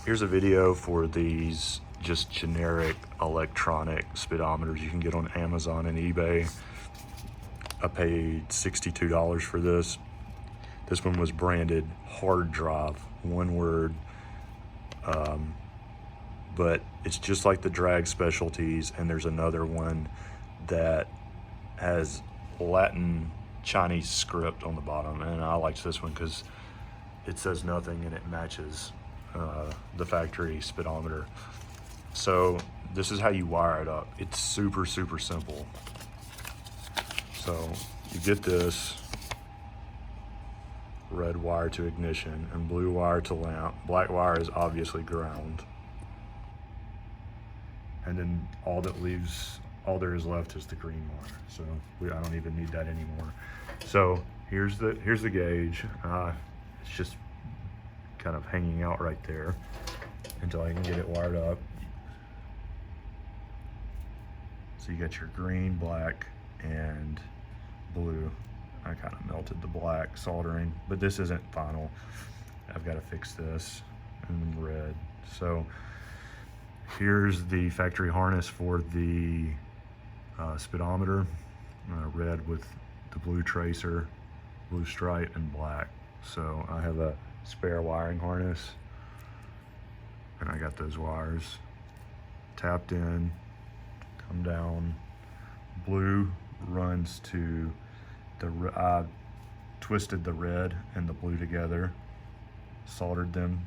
Here's a video for these just generic electronic speedometers you can get on Amazon and eBay. I paid $62 for this. This one was branded hard drive, one word. But it's just like the drag specialties, and there's another one that has Latin Chinese script on the bottom, and I liked this one because it says nothing and it matches the factory speedometer. So this is how you wire it up. It's super simple. So you get this red wire to ignition and blue wire to lamp. Black wire is obviously ground. And then all there is left is the green wire. So I don't even need that anymore. So here's the gauge. It's just kind of hanging out right there until I can get it wired up. So you got your green, black, and blue. I kind of melted the black soldering, but this isn't final. I've got to fix this, and red. So here's the factory harness for the speedometer, red with the blue tracer, blue stripe, and black. So I have a spare wiring harness, and I got those wires tapped in, come down. Blue runs to I twisted the red and the blue together, soldered them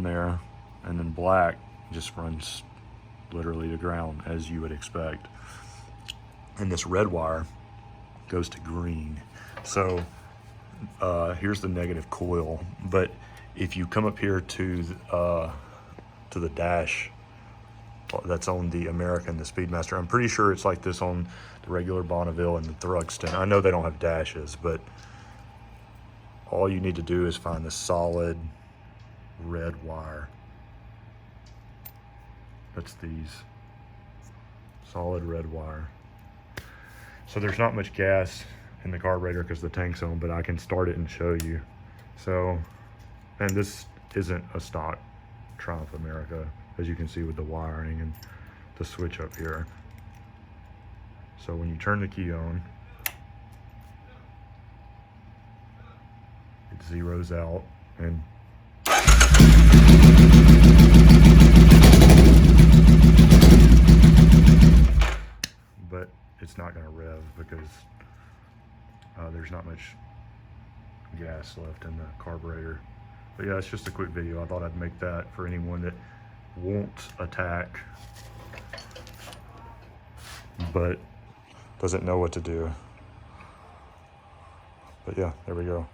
there, and then black just runs literally to ground, as you would expect. And this red wire goes to green. So here's the negative coil, but if you come up here to the dash that's on the American, the Speedmaster, I'm pretty sure it's like this on the regular Bonneville and the Thruxton. I know they don't have dashes, but all you need to do is find the solid red wire. That's these solid red wire. So there's not much gas in the carburetor because the tank's on, but I can start it and show you. So, and this isn't a stock Triumph America, as you can see with the wiring and the switch up here. So when you turn the key on, it zeroes out, and but it's not going to rev because there's not much gas left in the carburetor. But yeah, it's just a quick video. I thought I'd make that for anyone that wants a tach but doesn't know what to do. But yeah, there we go.